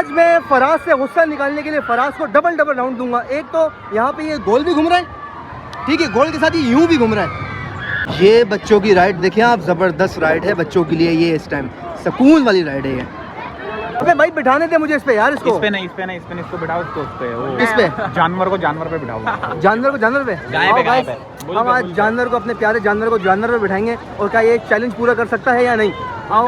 आज मैं फराज से गुस्सा निकालने के लिए फराज को डबल राउंड दूंगा। एक तो यहाँ पे ये गोल भी घूम रहा है, ठीक है, गोल के साथ ही यूं भी घूम रहा है। ये बच्चों की राइड देखें आप, ज़बरदस्त राइड है बच्चों के लिए ये, इस टाइम सुकून वाली राइड है ये। अबे भाई बिठाने दे मुझे इस पे यार, इसको इस पे नहीं, इसको बिठाओ, इसको उस पे, वो किस पे? जानवर पे बिठाओ। जानवर पे गाय पे। हम आज जानवर को, अपने प्यारे जानवर को जानवर पे बिठाएंगे। और क्या ये चैलेंज पूरा कर सकता है या नहीं? आओ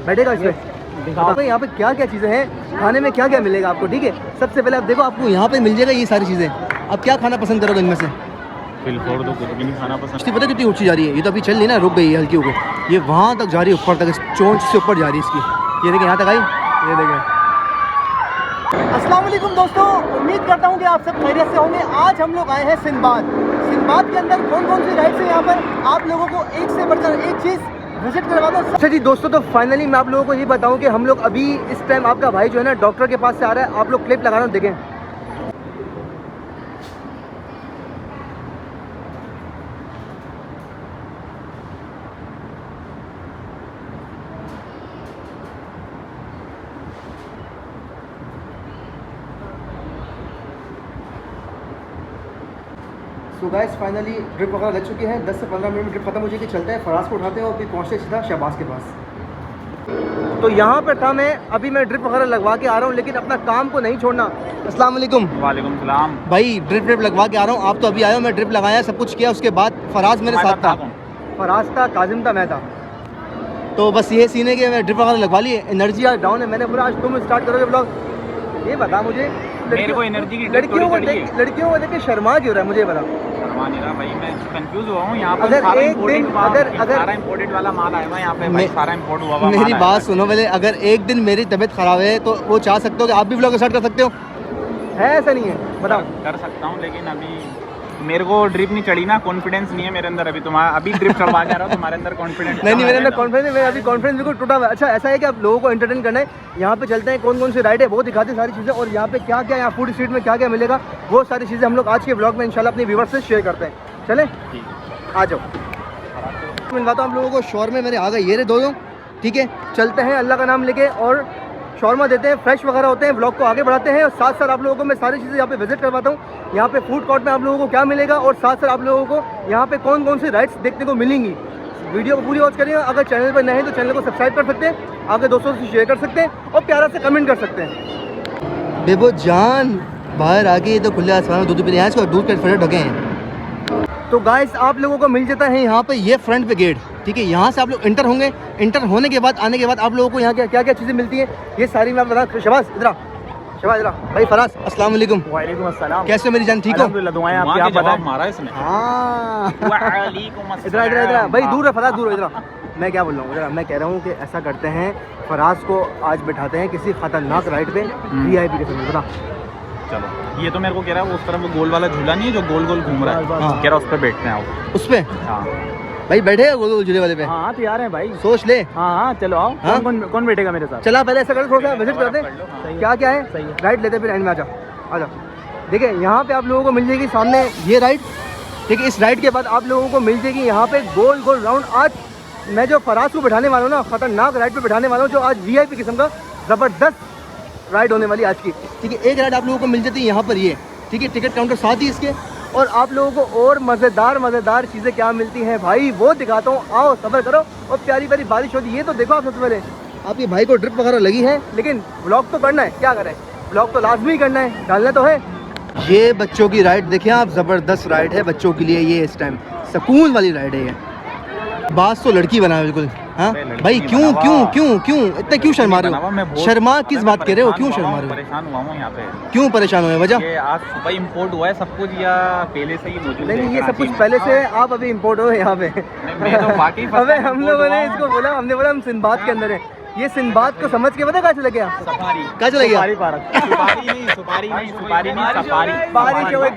बैठेगा इस पे। देखो यहाँ पे क्या क्या चीज़ें हैं, खाने में क्या क्या मिलेगा आपको, ठीक है। सबसे पहले आप देखो, आपको यहाँ पे मिल जाएगा ये सारी चीज़ें। आप क्या खाना पसंद करोगे इनमें से? छोड़ दो, कुछ भी नहीं खाना पसंद। पता कितनी ऊँची जा रही है ये? तो अभी चल नहीं ना, रुक गई है हल्की होकर, ये वहाँ तक जा रही है, ऊपर तक, चोंच से ऊपर जा रही है इसकी। ये देखें यहाँ तक आई, ये देखें। अस्सलाम वालेकुम दोस्तों, उम्मीद करता हूँ कि आप सब खैरियत से होंगे। आज हम लोग आए हैं सिंदबाद के अंदर कौन कौन सी राइड्स है यहाँ पर, आप लोगों को एक से बढ़कर एक चीज़ विजिट करवा दो। अच्छा जी दोस्तों, तो फाइनली मैं आप लोगों को ये बताऊँ कि हम लोग अभी इस टाइम, आपका भाई जो है ना डॉक्टर के पास से आ रहा है। आप लोग क्लिप लगा रहे हो, देखें। तो गाइस फाइनली ड्रिप वगैरह लग चुकी है। 10 से 15 मिनट में ड्रिप खत्म हो जाएगी। चलते हैं, फराज को उठाते हैं और फिर पहुँचते सीधा शहबाज के पास। तो यहाँ पर था मैं, अभी मैं ड्रिप वगैरह लगवा के आ रहा हूँ, लेकिन अपना काम को नहीं छोड़ना। अस्सलाम वालेकुम। वालेकुम सलाम भाई, ड्रिप लगवा के आ रहा हूँ। आप तो अभी आए हो, मैं ड्रिप लगाया, सब कुछ किया। उसके बाद फराज मेरे साथ था, फराज था, काजिम था, मैं था। तो बस ये सीन है कि मैं ड्रिप वगैरह लगवा ली। एनर्जी आज डाउन है। मैंने बोला आज तुम स्टार्ट करोगे ब्लॉग। ये बता मुझे, मेरे को एनर्जी की लड़कियों को देख के शर्मा क्यों रहा है? मुझे बता। भाई मैं कंफ्यूज हुआ हूँ यहाँ पर। अगर सारा एक दिन सारा इंपोर्टेड वाला माल आया हुआ है यहाँ पे भाई, सारा इंपोर्ट हुआ। मेरी बात सुनो पहले, अगर एक दिन मेरी तबीयत खराब है तो वो चाह सकते हो कि आप भी ब्लॉग स्टार्ट कर सकते हो, है ऐसा नहीं है? बताओ। कर सकता हूँ, लेकिन अभी मेरे को ड्रिप नहीं चढ़ी ना, कॉन्फिडेंस नहीं है मेरे अंदर। अभी ड्रिप चढ़वा के आ रहा हूँ, तुम्हारे अंदर कॉन्फिडेंस नहीं मेरे अंदर कॉन्फिडेंस है। मेरा अभी कॉन्फिडेंस बिल्कुल टूटा हुआ है। अच्छा ऐसा है कि आप लोगों को एंटरटेन करना है। यहाँ पे चलते हैं, कौन कौन सी राइड है वो दिखाते हैं सारी चीज़ें, और यहाँ पे क्या क्या, यहाँ फूड स्ट्रीट में क्या क्या मिलेगा, वो सारी चीज़ें हम लोग आज के ब्लॉग में इंशाल्लाह अपने व्यूअर्स से शेयर करते हैं। चले आ जाओ, मिलवाता हूँ आप लोगों को। शॉर्मे मेरे आ गए, ये रहे दो, ठीक है। चलते हैं अल्लाह का नाम लेके और शॉर्मा देते हैं, फ्रेश वगैरह होते हैं, ब्लॉग को आगे बढ़ाते हैं। और साथ साथ आप लोगों को मैं सारी चीज़ें यहाँ पे विजिट करवाता हूँ। यहाँ पे फूड कोर्ट में आप लोगों को क्या मिलेगा, और साथ साथ आप लोगों को यहाँ पे कौन कौन सी राइड्स देखने को मिलेंगी। वीडियो को पूरी वॉच करिएगा। अगर चैनल पर नए हैं तो चैनल को सब्सक्राइब कर सकते हैं, आगे दोस्तों से शेयर कर सकते हैं, और प्यारा से कमेंट कर सकते हैं। बेबो जान बाहर आके तो खुले आसमान में दूध पी रहे हैं, इसको दूध के फटे ढके हैं। तो गाइस आप लोगों को मिल जाता है यहाँ पे ये फ्रंट पे गेट, ठीक है। यहाँ से आप लोग इंटर होंगे। इंटर होने के बाद, आने के बाद आप लोगों को यहाँ क्या क्या चीज़ें मिलती हैं ये सारी मैं बता। शबाज इधर, शबाज इधर भाई। फराज अस्सलाम वालेकुम। वालेकुम अस्सलाम। कैसे हो मेरी जान, ठीक हो? दुआएं आपकी। आप बताओ। मारा इसने। हाँ इधर इधर भाई, दूर है फराज, दूर है इधर। मैं क्या बोल रहा हूँ, इधर मैं कह रहा हूँ कि ऐसा करते हैं, फराज को आज बिठाते हैं किसी खतरनाक राइड पे, VIP के साथ। बता। चलो, ये तो मेरे को कह रहा है उस तरफ वो गोल वाला झूला नहीं है जो गोल गोल घूम रहा है, कह रहा उस पर बैठते हैं आप। उस पे? हाँ भाई, बैठे गोल गोल झूले वाले पे। हाँ तैयार है भाई, सोच ले। हाँ चलो आओ। हाँ? कौन बैठेगा मेरे साथ? चला पहले ऐसा करते, थोड़ा सा विजिट करते हैं क्या क्या है। राइड लेते फिर एंड में। आ जाओ। देखिए यहाँ पे आप लोगों को मिल जाएगी सामने ये राइड, ठीक है। इस राइड के बाद आप लोगों को मिल जाएगी यहाँ पे गोल गोल राउंड। आज मैं जो फराज को बिठाने वाला हूँ ना, खतरनाक राइड पे बिठाने वाला हूँ, जो आज VIP किस्म का ज़बरदस्त राइड होने वाली आज की, ठीक है। एक राइड आप लोगों को मिल जाती है यहाँ पर ये, ठीक है। टिकट काउंटर साथ ही इसके। और आप लोगों को और मज़ेदार चीज़ें क्या मिलती हैं भाई वो दिखाता हूँ। आओ सब्र करो। और प्यारी प्यारी बारिश होती है, ये तो देखो आप। सबसे पहले आपके भाई को ड्रिप वगैरह लगी है, लेकिन ब्लॉग तो करना है, क्या करें, ब्लॉग तो लाजमी करना है, डालना तो है। ये बच्चों की राइड देखें आप, ज़बरदस्त राइड है बच्चों के लिए ये, इस टाइम सुकून वाली राइड है ये। बात तो लड़की बना बिल्कुल। हाँ भाई, क्यों इतना क्यों शर्मा रहे हो? शर्मा किस बात कह रहे हो? क्यों शर्मा रहे हो? परेशान हुआ हूँ यहाँ पे। क्यों परेशान हुए? वजह? ये आज सुबह इंपोर्ट हुआ है सब कुछ, या पहले से ही मौजूद है? नहीं, ये सब कुछ पहले से। आप अभी इंपोर्ट हो यहाँ पे। अबे हम लोगों ने इसको बोला, हमने बोला हम सिंदबाद के अंदर है। ये सिंदबाद को समझ के पता कहाँ चला गया? कहाँ चला गया? बारिश हो गई,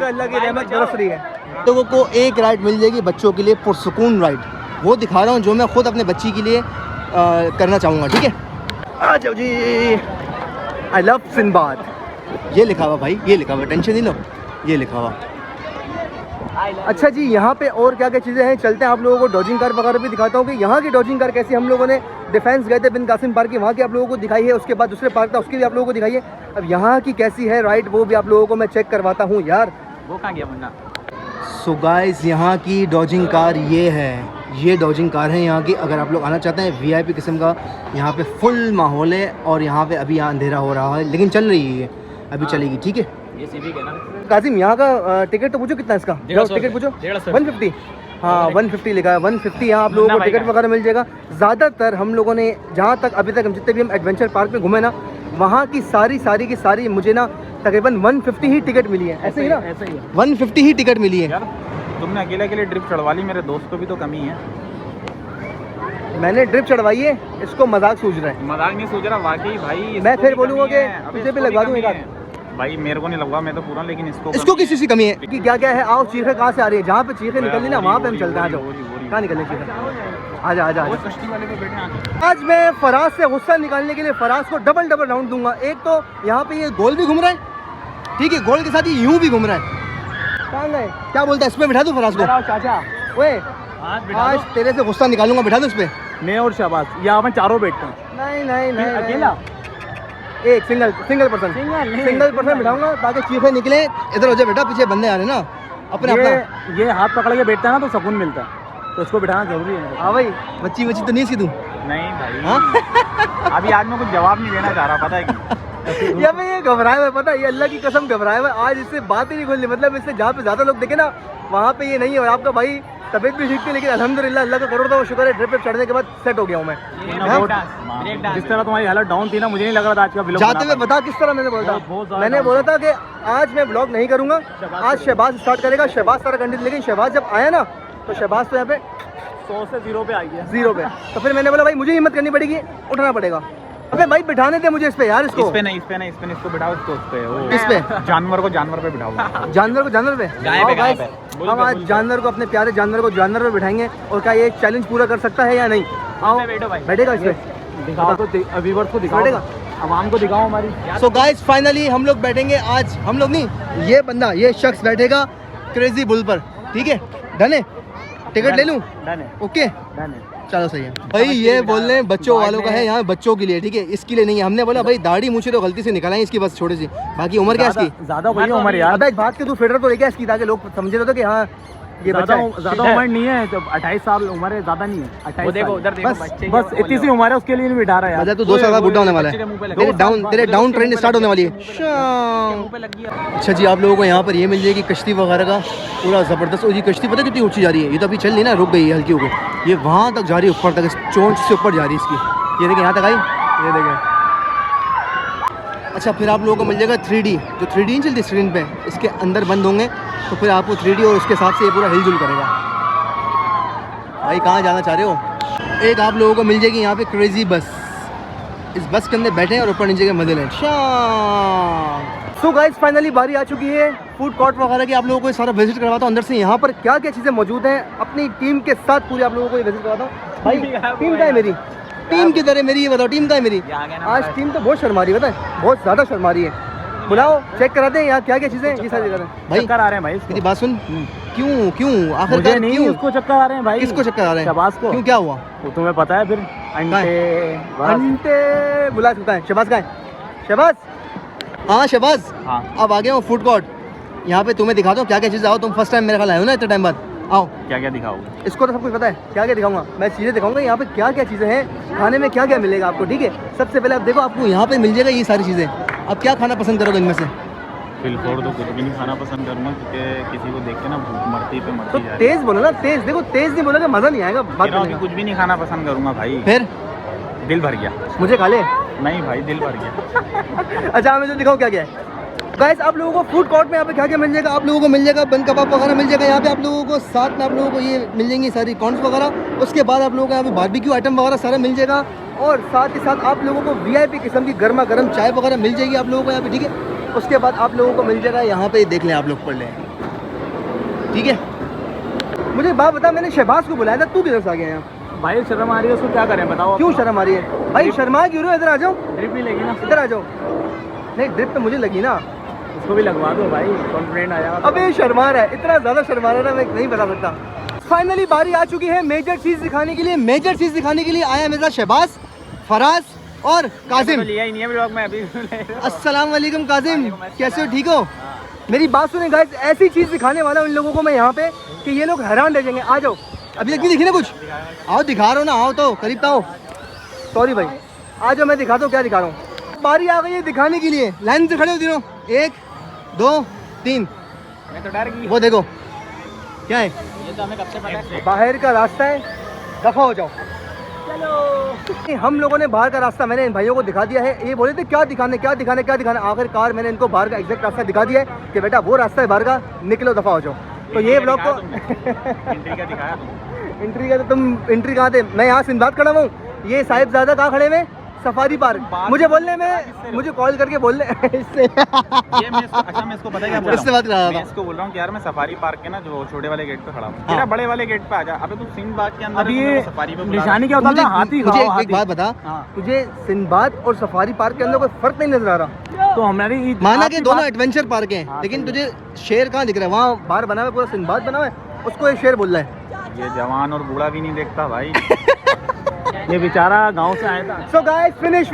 अल्लाह की रहमत बरस रही है। तो वो को एक राइड मिल जाएगी बच्चों के लिए, पुरसुकून राइड, वो दिखा रहा हूँ जो मैं खुद अपने बच्ची के लिए करना चाहूँगा, ठीक है। आ जाओ जी। आई लव सिंदबाद, ये लिखा हुआ भाई, ये लिखा हुआ, टेंशन नहीं लो, ये लिखा हुआ। अच्छा जी, यहाँ पे और क्या क्या चीज़ें हैं, चलते हैं आप लोगों को डॉजिंग कार वगैरह भी दिखाता हूँ कि यहाँ की डॉजिंग कार कैसी हम लोगों ने डिफेंस गए थे बिन कासिम पार्क की, वहाँ की आप लोगों को दिखाई है। उसके बाद दूसरे पार्क था, उसकी भी आप लोगों को दिखाई है। अब यहाँ की कैसी है राइड वो भी आप लोगों को मैं चेक करवाता हूँ यार। वो कहाँ गया मुन्ना? सो गाइस यहाँ की डॉजिंग कार ये है, ये डॉजिंग कार है यहाँ की। अगर आप लोग आना चाहते हैं VIP किस्म का, यहाँ पे फुल माहौल है। और यहाँ पे अभी यहाँ अंधेरा हो रहा है लेकिन चल रही है, अभी चलेगी, ठीक है। ये सिविक है ना कासिम, यहाँ का टिकट तो पूछो कितना है इसका? टिकट पूछो। 150। हाँ 150 लिखा है, 150। यहाँ आप लोगों को टिकट वगैरह मिल जाएगा। ज़्यादातर हम लोगों ने जहाँ तक अभी तक हम जितने भी हम एडवेंचर पार्क में घूमे ना, वहाँ की सारी मुझे ना तकरीबन 150 ही टिकट मिली है। ऐसे ही ना? ऐसे ही 150 ही टिकट मिली है। यार तुमने अकेले ड्रिप चढ़वा ली, मेरे दोस्त को भी तो कमी है। मैंने ड्रिप चढ़वाई है, इसको मजाक सूझ रहा है। मजाक नहीं सोच रहा वाकई भाई। मैं फिर बोलूँगा कि तुझे भी लगवा दूँ एक आध। भाई मेरे को नहीं लगवा, मैं तो पूरा, लेकिन इसको किस चीज़ की कमी है कि क्या क्या है? आओ, चीखें कहाँ से आ रही है? जहाँ पे चीखें निकलनी ना वहाँ पे हम चलते हैं। जो कहाँ निकलने चीखें? आजा आजा आजा। कश्ती वाले पे बैठे आके। आज मैं फराज से गुस्सा निकालने के लिए फराज को डबल राउंड दूंगा। एक तो यहाँ पे ये गोल भी घूम रहा है, ठीक है, गोल के साथ ये यूं भी घूम रहा है। कहाँ गए? क्या बोलता है? इस पे बिठा दूँ फराज को? चाचा ओए आज तेरे से गुस्सा निकालूंगा, बिठा दो इस पे। मैं और शहबाज यहाँ पे चारों बैठते हैं। नहीं नहीं नहीं अकेला एक सिंगल पर्सन बिठाऊंगा ताकि चीखें निकले। इधर हो जाए बेटा, पीछे बंदे आ रहे हैं ना अपने अपना। ये हाथ पकड़ के बैठता है ना तो सुकून मिलता है, तो इसको बिठाना जरूरी है। हाँ भाई, बच्ची तो नहीं इसकी तू? नहीं भाई। हाँ? अभी आज मैं कुछ जवाब नहीं देना चाह रहा, पता है कि या मैं ये घबराया हुआ, पता है, ये अल्लाह की कसम घबराया हुआ। आज इससे बात ही नहीं खोलनी, मतलब इससे जहाँ पे ज़्यादा लोग देखे ना वहाँ पे ये नहीं है। और आपका भाई तबीयत भी ठीक थी, लेकिन अल्हम्दुलिल्लाह अल्लाह का करोड़ था वो शुक्र है, ट्रिप पे चढ़ने के बाद सेट हो गया हूँ मैं। जिस तरह तुम्हारी हालत डाउन थी ना, मुझे नहीं लग रहा था आज का व्लॉग जाते हुए बता किस तरह मैंने बोला था। मैंने बोला था कि आज मैं व्लॉग नहीं करूँगा, आज शहबाज स्टार्ट करेगा। शहबाज सारा कंटेंट, लेकिन शहबाज जब आया ना तो शहबाज तो यहाँ पे 100 से 0 पे आई है। 0 पे। तो फिर मैंने बोला भाई मुझे हिम्मत करनी पड़ेगी, उठना पड़ेगा। अबे भाई बिठाने थे मुझे इस पे यार, इसको इस पे नहीं, इसको बिठाओ, इसको उस पे। वो इस पे जानवर पे बिठाओ। जानवर पे गाय पे। हम आज जानवर को, अपने प्यारे जानवर को जानवर पे बिठाएंगे। और क्या ये चैलेंज पूरा कर सकता है या नहीं? आओ बैठो भाई, बैठेगा इस पे, दिखाओ तो व्यूअर्स को दिखाओ, बैठेगा, आवाम को दिखाओ हमारी। सो गाइस फाइनली हम लोग बैठेंगे आज। हम लोग नहीं, ये बंदा, ये शख्स बैठेगा क्रेजी बुल पर, ठीक है? डन है? टिकट ले लूँ? डन है, ओके डन है। चलो सही है भाई। ये बोल रहे हैं बच्चों वालों का है, यहाँ बच्चों के लिए, ठीक है, इसके लिए नहीं है। हमने बोला भाई दाढ़ी मूछे तो गलती से निकालेंगे इसकी, बस छोटी सी, बाकी उम्र क्या इसकी? ज्यादा वही उम्र यार। अबे भाग के तू फिल्टर तो लेके इसकी, ताकि लोग समझे तो कि हाँ ये बच्चा है। ज्यादा उम्र नहीं है, तो 28 साल उम्र है, ज्यादा नहीं है। 28 देखो उधर देखो, बच्चे बस इतनी सी उम्र है, उसके लिए नहीं बिठा रहा वजह यार। तू 2 साल का बुढ़ा होने वाला है। तेरे डाउन ट्रेंड स्टार्ट होने वाली है। अच्छा जी, आप लोगों को यहाँ पर ये मिल जाएगी कश्ती वगैरह का पूरा ज़बरदस्त। और ये कश्ती पता है कितनी ऊँची जा रही है? ये तो अभी चल नहीं ना, रुक गई है हल्की होकर। ये वहाँ तक जा रही है, ऊपर तक, चोंच से ऊपर जा रही है इसकी। ये देखें यहाँ तक आई, ये देखें। अच्छा फिर आप लोगों को मिल जाएगा 3D, जो 3D नहीं चलती स्क्रीन पे, इसके अंदर बंद होंगे तो फिर आपको 3D और उसके हिसाब से ये पूरा हिलजुल करेगा। भाई कहाँ जाना चाह रहे हो? एक आप लोगों को मिल जाएगी यहाँ पे क्रेजी बस। इस बस के अंदर बैठे और ऊपर नीचे के मजे लें। सो गाइस फाइनली बारी आ चुकी है फूड कोर्ट वगैरह की। आप लोगों को सारा विजिट करवाता हूँ अंदर से, यहाँ पर क्या क्या चीज़ें मौजूद हैं अपनी टीम के साथ पूरी आप लोगों को ये विजिट करवाता हूँ। भाई टीम क्या है मेरी? टीम किधर है मेरी? ये बताओ, टीम क्या है मेरी? आज टीम तो बहुत शर्मा रही है, पता है, बहुत ज़्यादा शर्मा रही है। बुलाओ, चेक कराते हैं यहाँ क्या क्या चीज़ें, ये सारी जगह भाई। चक्कर आ रहे हैं भाई, मेरी बात सुन। क्यों आखिरकार नहीं, क्यों उसको चक्कर आ रहे हैं भाई। किसको चक्कर आ रहे हैं? शहबाज को। क्यों, क्या हुआ? वो तुम्हें पता है फिर। अंटे बुला चुका है। शहबाज का है? शहबाज, हाँ शहबाज, हाँ अब आ गया हूँ फूड कोर्ट। यहाँ पे तुम्हें दिखाता हूँ क्या क्या चीज़ें। आओ, तुम फर्स्ट टाइम मेरे ख्याल आए हो ना इतने टाइम बाद। आओ, क्या क्या दिखाओगे? इसको तो सब कुछ पता है, क्या क्या दिखाऊंगा मैं, चीज़ें दिखाऊंगा यहाँ पे क्या क्या चीज़ें हैं, खाने में क्या क्या मिलेगा आपको, ठीक है? सबसे पहले आप देखो, आपको यहाँ पे मिल जाएगा ये सारी चीज़ें। आप क्या खाना पसंद करोगे इनमें से? फिलहाल तो कुछ भी नहीं खाना पसंद करूँगा, क्योंकि किसी को देख के ना भूख मरती पे तो मरती जा रही है। तेज़ बोलो ना, तेज़ देखो, तेज़ नहीं बोलोगे मज़ा नहीं आएगा बात करने का। कुछ भी नहीं खाना पसंद करूँगा भाई। फिर दिल भर गया। मुझे खा ले। नहीं भाई, दिल भर गया। अच्छा हमें जो दिखाओ क्या क्या है। गाइस आप लोगों को फूड कोर्ट में यहाँ पे क्या क्या मिल जाएगा? आप लोगों को मिल जाएगा बन कबाब वगैरह मिल जाएगा यहाँ पे आप लोगों को, साथ में आप लोगों को ये मिल जाएंगी सारी कॉर्न्स वगैरह। उसके बाद आप लोगों को यहाँ पे बारबेक्यू आइटम वगैरह सारा मिल जाएगा। और साथ ही साथ आप लोगों को VIP किस्म की गर्मा गर्म चाय वगैरह मिल जाएगी आप लोगों को यहाँ पे, ठीक है? उसके बाद आप लोगों को मिल जाएगा यहाँ पे, देख लें आप लोग, पढ़ लें, ठीक है? मुझे बात बता, मैंने शहबाज को बुलाया था, तू किधर से आ गया यहाँ? भाई शर्म आ रही है, उसको क्या करें बताओ? क्यों शर्म आ रही है भाई? शर्मा क्यों रहे हो? इधर आ जाओ। ड्रिप भी लगी ना? इधर आ जाओ। नहीं ड्रिप तो मुझे लगी ना, उसको भी लगवा दो भाई, कॉन्फिडेंट आया। अबे शर्मा रहा है, इतना ज़्यादा शर्मा रहा है ना, मैं नहीं बता सकता। फाइनली बारी आ चुकी है मेजर चीज दिखाने के लिए। मेजर चीज दिखाने के लिए आया मेरा शहबाज, फराज और काजिम। लिया ही नहीं है ब्लॉग में अभी। अस्सलाम वालेकुम काजिम, कैसे हो? ठीक हो? मेरी बात सुने गाइस, ऐसी चीज दिखाने वाला हूं इन लोगों को मैं यहाँ पे कि ये लोग हैरान रह जाएंगे। आ जाओ, अभी तक नहीं दिखी ना कुछ? आओ दिखा रहा हूँ ना, आओ तो करीब तो आओ। सॉरी भाई, आ जाओ मैं दिखाता हूँ क्या दिखा रहा हूँ। बारी आ गई है दिखाने के लिए। लाइन से खड़े हो तीनों, 1 2 3। मैं तो डर गई। वो देखो क्या है, ये तो हमें कब से पता है। बाहर का रास्ता है, दफा हो जाओ। चलो, हम लोगों ने बाहर का रास्ता मैंने इन भाइयों को दिखा दिया है। ये बोले थे क्या दिखाने क्या दिखाने क्या दिखाने, आखिरकार मैंने इनको बाहर का एग्जैक्ट रास्ता दिखा दिया है कि बेटा वो रास्ता है बाहर का, निकलो दफा हो जाओ। तो ये ब्लॉग को एंट्री का दिखाया तुम। एंट्री का तो तुम एंट्री कहाँ थे? मैं यहाँ सिंबाद खड़ा हूँ, ये साहिबजादा कहाँ खड़े में? Safari park. मुझे बोलने में, मुझे कॉल करके बोलने इससे ये मैं इसको, अच्छा मैं इसको पता है क्या बोल इससे बात कर रहा मैं था। इसको बोल रहा हूँ कि यार मैं सफारी पार्क के ना जो छोटे वाले गेट पे खड़ा हूँ, मेरा बड़े वाले गेट पे आ जा। अबे तू सिंध बाग के अंदर अभी है, ये तुम सफारी पे बुला निशानी क्या होता मुझे है? हाथी मुझे खाओ, एक बात बता, तुझे सिंबाद और सफारी पार्क के अंदर कोई फर्क नहीं नजर आ रहा? तो हमारी माना कि दोनों एडवेंचर पार्क हैं, लेकिन तुझे शेर कहाँ दिख रहा है? वहाँ बाहर बना हुआ है, पूरा सिंबाद बना हुआ है, उसको एक शेर बोल रहा है। ये जवान और बूढ़ा भी नहीं देखता भाई। ये बेचारा गांव से आया था। सो गाइस, फिनिश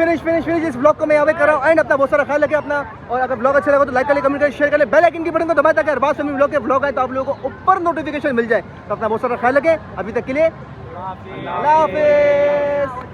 इस ब्लॉग को मैं यहाँ पे कर रहा हूँ एंड अपना बहुत सारा ख्याल रखें अपना। और अगर ब्लॉग अच्छा लगा तो लाइक कर ले, कमेंट कर, शेयर कर ले, बेल आइकन की बटन को दबाए ताकि हर बार समय ब्लॉग के ब्लॉग आए तो आप लोगों को ऊपर नोटिफिकेशन मिल जाए। तो अपना बहुत सारा ख्याल रखें। अभी तक के लिए अल्लाह हाफिज़।